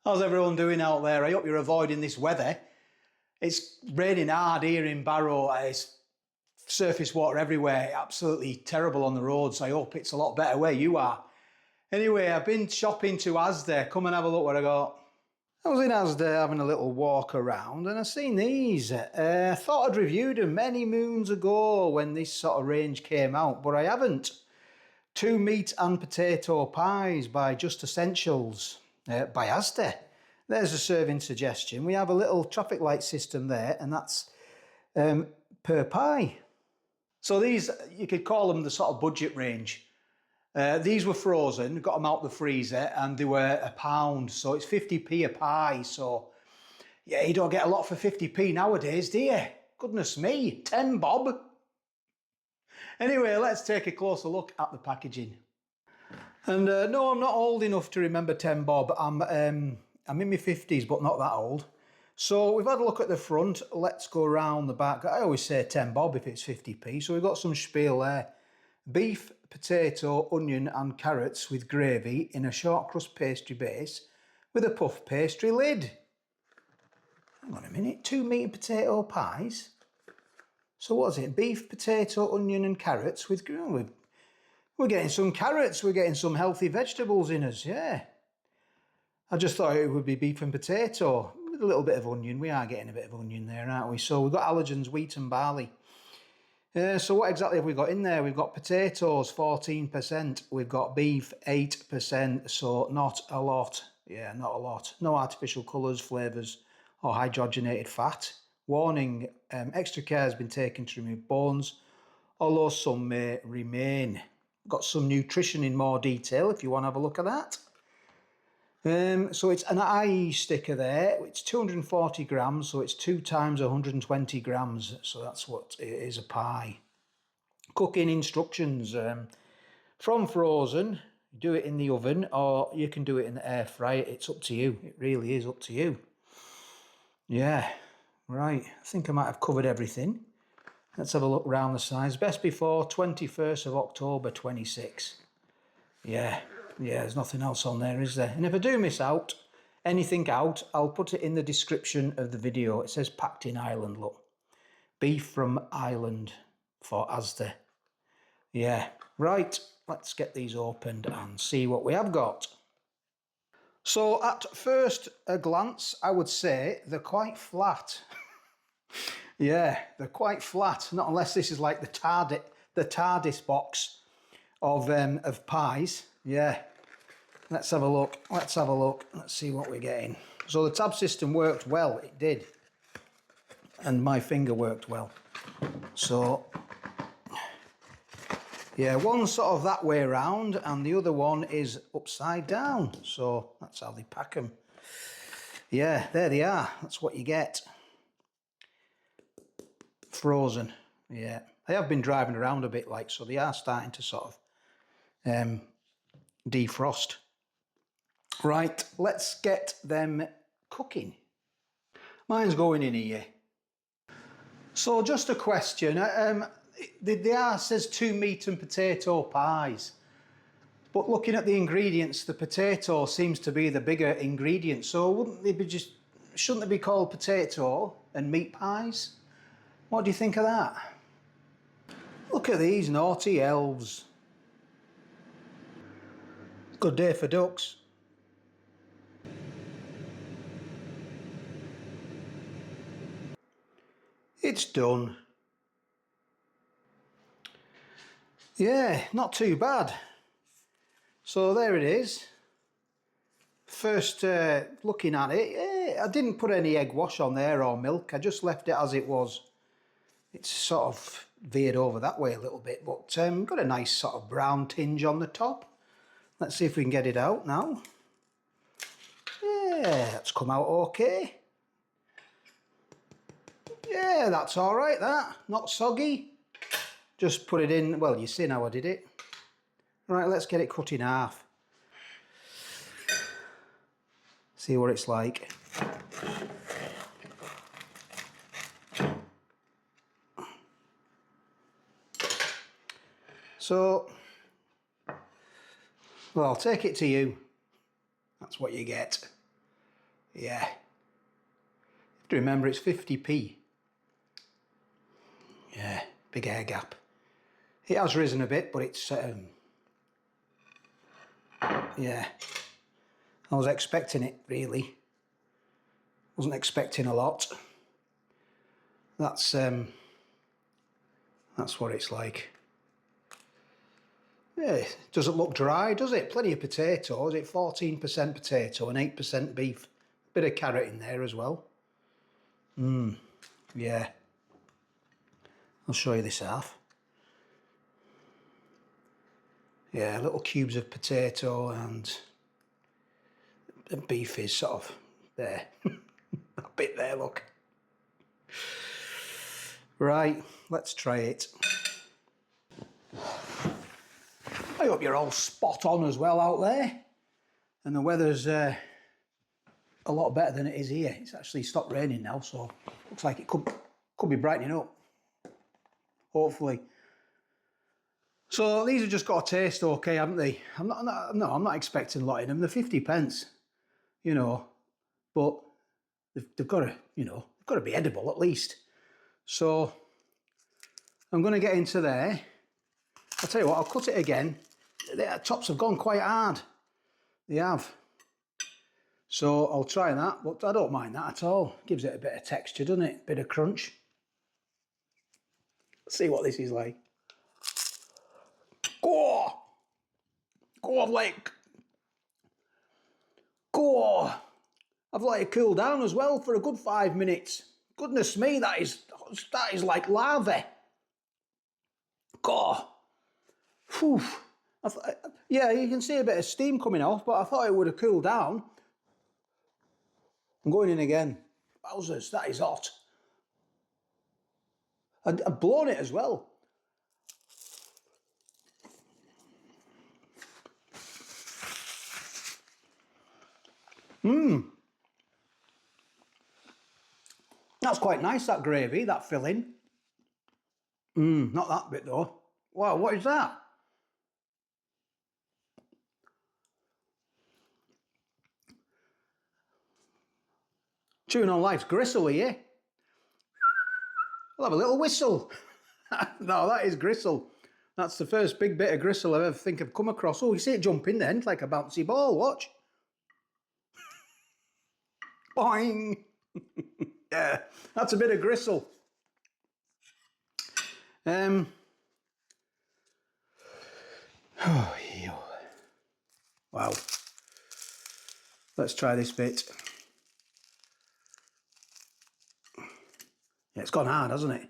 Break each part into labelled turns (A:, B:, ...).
A: How's everyone doing out there? I hope you're avoiding this weather. It's raining hard here in Barrow. It's surface water everywhere. Absolutely terrible on the roads. I hope it's a lot better where you are. Anyway, I've been shopping to Asda. Come and have a look what I got. I was in Asda having a little walk around and I seen these. I thought I'd reviewed them many moons ago when this sort of range came out, but I haven't. 2 meat and potato pies by Just Essentials by Asda. There's a serving suggestion. We have a little traffic light system there, and that's per pie. So these, you could call them the sort of budget range. These were frozen, got them out the freezer, and they were £1, so it's 50p a pie. So yeah, you don't get a lot for 50p nowadays, do you? Goodness me, 10 bob. Anyway, let's take a closer look at the packaging. And no, I'm not old enough to remember 10 bob. I'm in my 50s, but not that old. So we've had a look at the front. Let's go around the back. I always say 10 bob if it's 50p. So we've got some spiel there. Beef, potato, onion and carrots with gravy in a short crust pastry base with a puff pastry lid. Hang on a minute, 2 meat and potato pies. So what is it? Beef, potato, onion and carrots with... We're getting some carrots, we're getting some healthy vegetables in us, yeah. I just thought it would be beef and potato with a little bit of onion. We are getting a bit of onion there, aren't we? So we've got allergens, wheat and barley. So what exactly have we got in there? We've got potatoes, 14%. We've got beef, 8%, so not a lot. Yeah, not a lot. No artificial colours, flavours or hydrogenated fat. Warning, extra care has been taken to remove bones, although some may remain. Got some nutrition in more detail if you want to have a look at that. So it's an eye sticker there. It's 240 grams, so it's 2 times 120 grams. So that's what it is, a pie. Cooking instructions. From frozen, do it in the oven or you can do it in the air fryer. It's up to you. It really is up to you. Yeah, right. I think I might have covered everything. Let's have a look round the sides. Best before 21st of October 26. Yeah, there's nothing else on there, is there? And if I do miss out, anything out, I'll put it in the description of the video. It says packed in Ireland, look. Beef from Ireland for Asda. Yeah, right, let's get these opened and see what we have got. So at first a glance, I would say they're quite flat. Yeah, they're quite flat, not unless this is like the TARDIS box of pies. Yeah, let's have a look, let's see what we're getting. So the tab system worked well, it did. And my finger worked well. So, yeah, one's sort of that way around and the other one is upside down. So that's how they pack them. Yeah, there they are, that's what you get. Frozen, yeah. I have been driving around a bit like, so they are starting to sort of defrost. Right, let's get them cooking. Mine's going in here. So just a question, the says 2 meat and potato pies, but looking at the ingredients, the potato seems to be the bigger ingredient, so shouldn't they be called potato and meat pies? What do you think of that? Look at these naughty elves. Good day for ducks. It's done. Yeah, not too bad. So there it is. First looking at it, I didn't put any egg wash on there or milk. I just left it as it was. It's sort of veered over that way a little bit, but got a nice sort of brown tinge on the top. Let's see if we can get it out now. Yeah, that's come out okay. Yeah, that's all right, that. Not soggy. Just put it in, well, you see how I did it. Right, let's get it cut in half. See what it's like. So, well, I'll take it to you. That's what you get. Yeah. You have to remember it's 50p. Yeah, big air gap. It has risen a bit, but it's, yeah. I was expecting it, really. Wasn't expecting a lot. That's what it's like. Yeah, it doesn't look dry, does it? Plenty of potatoes. It's 14% potato and 8% beef. Bit of carrot in there as well. Yeah. I'll show you this half. Yeah, little cubes of potato and the beef is sort of there. That bit there, look. Right, let's try it. I hope you're all spot on as well out there. And the weather's a lot better than it is here. It's actually stopped raining now, so looks like it could be brightening up. Hopefully. So these have just got to taste okay, haven't they? I'm not expecting a lot in them. They're 50p, you know, but they've got to, you know, they've got to be edible at least. So I'm going to get into there. I'll tell you what, I'll cut it again. The tops have gone quite hard. They have. So I'll try that, but I don't mind that at all. Gives it a bit of texture, doesn't it? Bit of crunch. Let's see what this is like. Go! Go, Go! I've let it cool down as well for a good 5 minutes. Goodness me, that is like lava. Go! Whew. Yeah, you can see a bit of steam coming off, but I thought it would have cooled down. I'm going in again. Wowzers, that is hot. I've blown it as well. That's quite nice, that gravy, that filling. Not that bit though. Wow, what is that? Chewing on life's gristle here. I'll have a little whistle. No, that is gristle. That's the first big bit of gristle I ever think I've come across. Oh, you see it jumping then? It's like a bouncy ball, watch. Boing! Yeah, that's a bit of gristle. Oh, wow. Let's try this bit. Yeah, it's gone hard, hasn't it?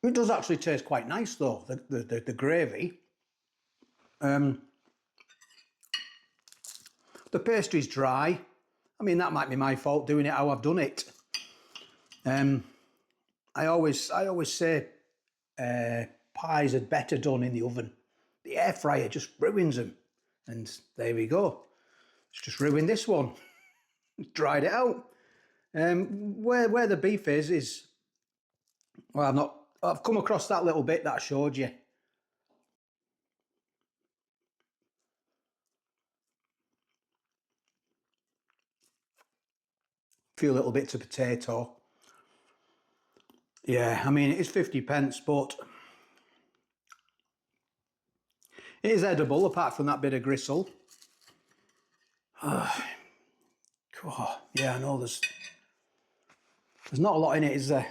A: It does actually taste quite nice though, the gravy. The pastry's dry. I mean, that might be my fault doing it how I've done it. I always say pies are better done in the oven. The air fryer just ruins them. And there we go. It's just ruined this one. Dried it out. Where the beef is, well, I've come across that little bit that I showed you. Few little bits of potato. Yeah, I mean, it is 50p, but it is edible, apart from that bit of gristle. Oh, yeah, I know there's not a lot in it, is there?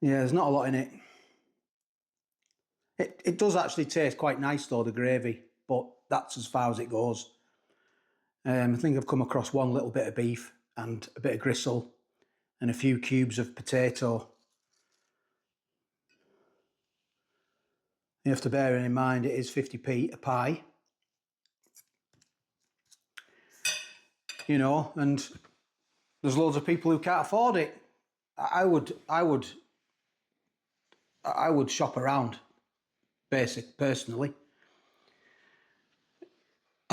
A: Yeah, there's not a lot in it. It does actually taste quite nice though, the gravy, but that's as far as it goes. I think I've come across one little bit of beef and a bit of gristle and a few cubes of potato. You have to bear in mind it is 50p a pie. You know, and there's loads of people who can't afford it. I would shop around, personally.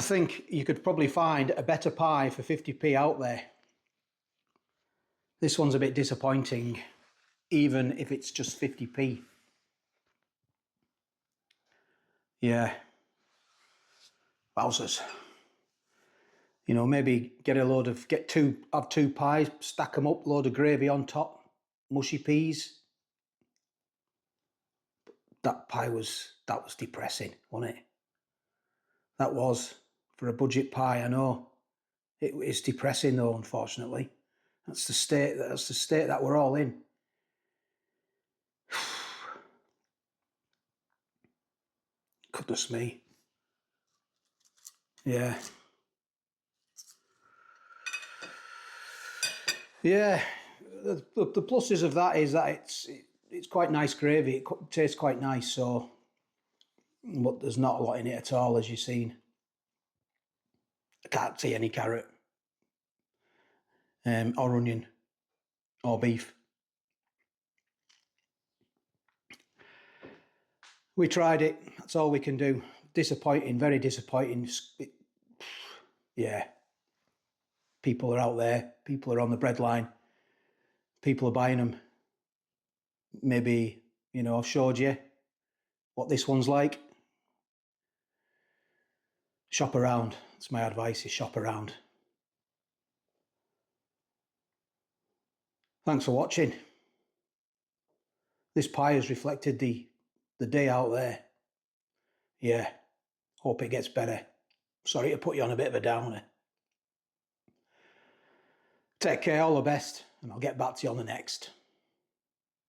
A: I think you could probably find a better pie for 50p out there. This one's a bit disappointing, even if it's just 50p. Yeah. Wowzers. You know, maybe have two pies, stack them up, load of gravy on top, mushy peas. That was depressing, wasn't it? That was, for a budget pie, I know. It is depressing though, unfortunately. That's the state that we're all in. Goodness me. Yeah. Yeah. The pluses of that is that it's quite nice gravy. It tastes quite nice, so, but there's not a lot in it at all, as you've seen. I can't see any carrot, or onion, or beef. We tried it. That's all we can do. Disappointing, very disappointing. Yeah. People are out there. People are on the breadline. People are buying them. Maybe, you know, I've showed you what this one's like. Shop around. That's my advice, is shop around. Thanks for watching. This pie has reflected the day out there. Yeah. Hope it gets better. Sorry to put you on a bit of a downer. Take care, all the best, and I'll get back to you on the next.